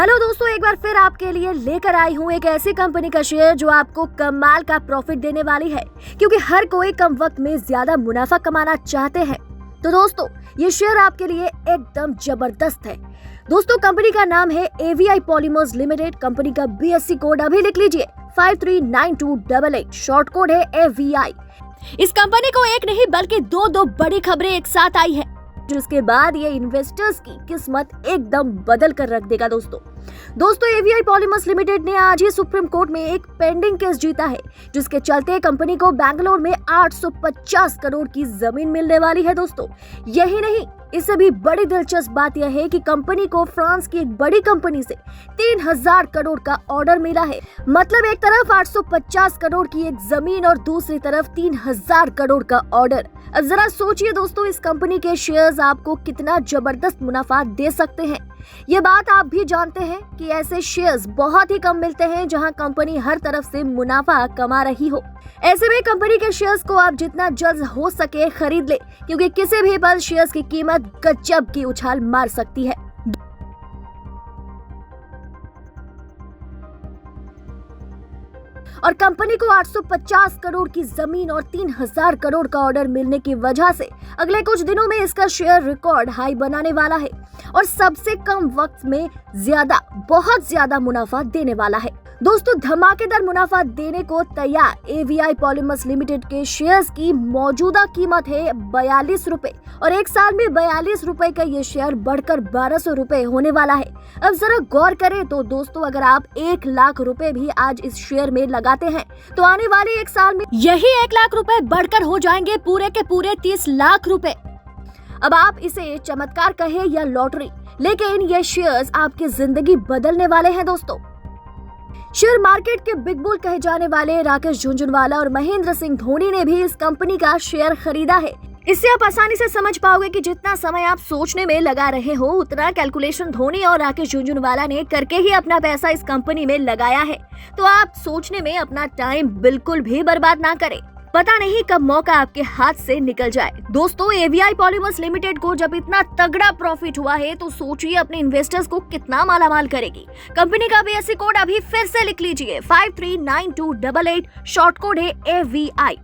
Hello दोस्तों, एक बार फिर आपके लिए लेकर आई हूँ एक ऐसी कंपनी का शेयर जो आपको कमाल का प्रॉफिट देने वाली है, क्योंकि हर कोई कम वक्त में ज्यादा मुनाफा कमाना चाहते हैं। तो दोस्तों, ये शेयर आपके लिए एकदम जबरदस्त है। दोस्तों, कंपनी का नाम है AVI पॉलीमर्स लिमिटेड। कंपनी का BSE कोड अभी लिख लीजिए 539288, शॉर्ट कोड है AVI। इस कंपनी को एक नहीं बल्कि दो बड़ी खबरें एक साथ आई है, जिसके बाद ये इन्वेस्टर्स की किस्मत एकदम बदल कर रख देगा। दोस्तों AVI पॉलीमर्स लिमिटेड ने आज ही सुप्रीम कोर्ट में एक पेंडिंग केस जीता है, जिसके चलते कंपनी को बेंगलोर में 850 करोड़ की जमीन मिलने वाली है। दोस्तों, यही नहीं, इससे भी बड़ी दिलचस्प बात यह है कि कंपनी को फ्रांस की एक बड़ी कंपनी से 3000 करोड़ का ऑर्डर मिला है। मतलब एक तरफ 850 करोड़ की एक जमीन और दूसरी तरफ 3000 करोड़ का ऑर्डर। अब जरा सोचिए दोस्तों, इस कंपनी के शेयर्स आपको कितना जबरदस्त मुनाफा दे सकते हैं। ये बात आप भी जानते हैं कि ऐसे शेयर्स बहुत ही कम मिलते हैं जहां कंपनी हर तरफ से मुनाफा कमा रही हो। ऐसे में कंपनी के शेयर्स को आप जितना जल्द हो सके खरीद ले, क्योंकि किसी भी पल शेयर्स की कीमत गजब की उछाल मार सकती है। और कंपनी को 850 करोड़ की जमीन और 3000 करोड़ का ऑर्डर मिलने की वजह से अगले कुछ दिनों में इसका शेयर रिकॉर्ड हाई बनाने वाला है और सबसे कम वक्त में बहुत ज्यादा मुनाफा देने वाला है। दोस्तों, धमाकेदार मुनाफा देने को तैयार AVI पॉलीमर्स लिमिटेड के शेयर्स की मौजूदा कीमत है 42 रुपए और एक साल में 42 रुपए का ये शेयर बढ़कर 1200 रुपए होने वाला है। अब जरा गौर करें तो दोस्तों, अगर आप 1 लाख रुपए भी आज इस शेयर में लगाते हैं तो आने वाले एक साल में यही 1 लाख रुपए बढ़कर हो जाएंगे पूरे के पूरे 30 लाख रुपए। अब आप इसे चमत्कार कहे या लॉटरी, लेकिन ये शेयर्स आपकी जिंदगी बदलने वाले हैं। दोस्तों, शेयर मार्केट के बिग बुल कहे जाने वाले राकेश झुनझुनवाला और महेंद्र सिंह धोनी ने भी इस कंपनी का शेयर खरीदा है। इससे आप आसानी से समझ पाओगे कि जितना समय आप सोचने में लगा रहे हो, उतना कैलकुलेशन धोनी और राकेश झुनझुनवाला ने करके ही अपना पैसा इस कंपनी में लगाया है। तो आप सोचने में अपना टाइम बिल्कुल भी बर्बाद ना करें, पता नहीं कब मौका आपके हाथ से निकल जाए। दोस्तों, AVI पॉलीमर्स लिमिटेड को जब इतना तगड़ा प्रॉफिट हुआ है तो सोचिए अपने इन्वेस्टर्स को कितना मालामाल करेगी। कंपनी का BSE कोड अभी फिर से लिख लीजिए 539288, शॉर्ट कोड है AVI।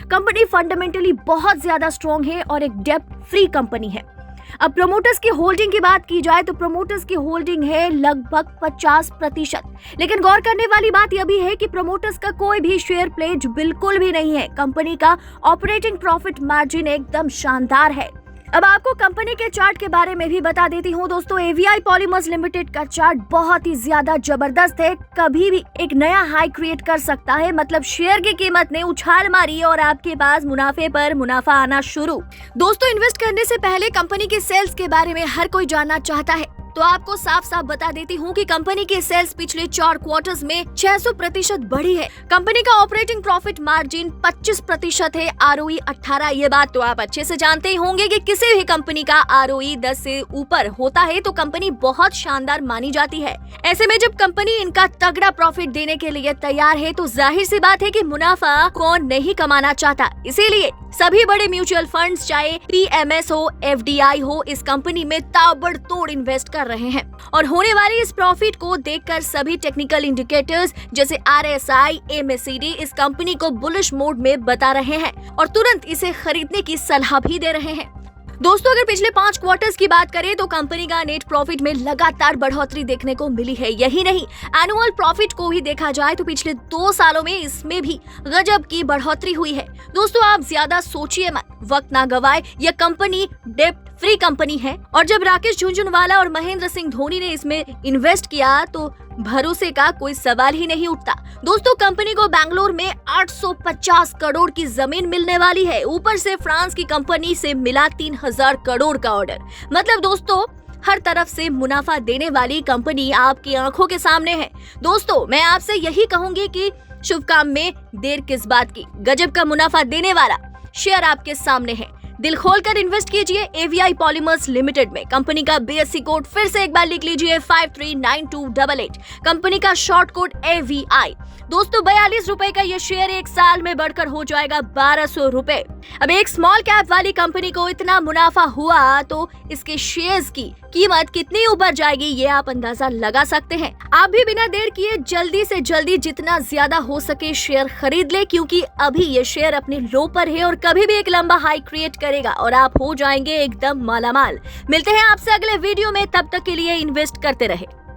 कंपनी फंडामेंटली बहुत ज्यादा स्ट्रॉन्ग है और एक डेब्ट फ्री कंपनी है। अब प्रोमोटर्स की होल्डिंग की बात की जाए तो प्रोमोटर्स की होल्डिंग है लगभग 50%। लेकिन गौर करने वाली बात यह भी है कि प्रोमोटर्स का कोई भी शेयर प्लेज बिल्कुल भी नहीं है। कंपनी का ऑपरेटिंग प्रॉफिट मार्जिन एकदम शानदार है। अब आपको कंपनी के चार्ट के बारे में भी बता देती हूँ। दोस्तों, AVI पॉलीमर्स लिमिटेड का चार्ट बहुत ही ज्यादा जबरदस्त है, कभी भी एक नया हाई क्रिएट कर सकता है। मतलब शेयर की कीमत ने उछाल मारी और आपके पास मुनाफे पर मुनाफा आना शुरू। दोस्तों, इन्वेस्ट करने से पहले कंपनी के सेल्स के बारे में हर कोई जानना चाहता है, तो आपको साफ साफ बता देती हूँ कि कंपनी के सेल्स पिछले 4 क्वार्टर्स में 600% बढ़ी है। कंपनी का ऑपरेटिंग प्रॉफिट मार्जिन 25% है, ROE 18। ये बात तो आप अच्छे से जानते ही होंगे कि किसी भी कंपनी का ROE 10 से ऊपर होता है तो कंपनी बहुत शानदार मानी जाती है। ऐसे में जब कंपनी इनका तगड़ा प्रॉफिट देने के लिए तैयार है तो जाहिर सी बात है कि मुनाफा कौन नहीं कमाना चाहता। इसीलिए सभी बड़े म्यूचुअल फंड्स, चाहे PMS हो, FDI हो, इस कंपनी में ताबड़तोड़ इन्वेस्ट कर रहे हैं। और होने वाली इस प्रॉफिट को देखकर सभी टेक्निकल इंडिकेटर्स जैसे RSI, MACD इस कंपनी को बुलिश मोड में बता रहे हैं और तुरंत इसे खरीदने की सलाह भी दे रहे हैं। दोस्तों, अगर पिछले 5 क्वार्टर्स की बात करें तो कंपनी का नेट प्रॉफिट में लगातार बढ़ोतरी देखने को मिली है। यही नहीं, एनुअल प्रॉफिट को भी देखा जाए तो पिछले 2 सालों में इसमें भी गजब की बढ़ोतरी हुई है। दोस्तों, आप ज्यादा सोचिए मत, वक्त ना गवाए, यह कंपनी डेब्ट फ्री कंपनी है और जब राकेश झुनझुनवाला और महेंद्र सिंह धोनी ने इसमें इन्वेस्ट किया तो भरोसे का कोई सवाल ही नहीं उठता। दोस्तों, कंपनी को बेंगलोर में 850 करोड़ की जमीन मिलने वाली है, ऊपर से फ्रांस की कंपनी से मिला 3000 करोड़ का ऑर्डर। मतलब दोस्तों, हर तरफ से मुनाफा देने वाली कंपनी आपकी आंखों के सामने है। दोस्तों, मैं आपसे यही कहूंगी कि शुभ काम में देर किस बात की, गजब का मुनाफा देने वाला शेयर आपके सामने है। दिल खोलकर इन्वेस्ट कीजिए AVI पॉलीमर्स लिमिटेड में। कंपनी का BSE कोड फिर से एक बार लिख लीजिए 539288। कंपनी का शॉर्ट कोड AVI। दोस्तों 42 रुपए का ये शेयर एक साल में बढ़कर हो जाएगा 1200 रुपए। अब एक स्मॉल कैप वाली कंपनी को इतना मुनाफा हुआ तो इसके शेयर्स की कीमत कितनी ऊपर जाएगी ये आप अंदाजा लगा सकते हैं। आप भी बिना देर किए जल्दी से जल्दी जितना ज्यादा हो सके शेयर खरीद ले, क्योंकि अभी ये शेयर अपने लो पर है और कभी भी एक लंबा हाई क्रिएट करेगा और आप हो जाएंगे एकदम मालामाल। मिलते हैं आपसे अगले वीडियो में, तब तक के लिए इन्वेस्ट करते रहे।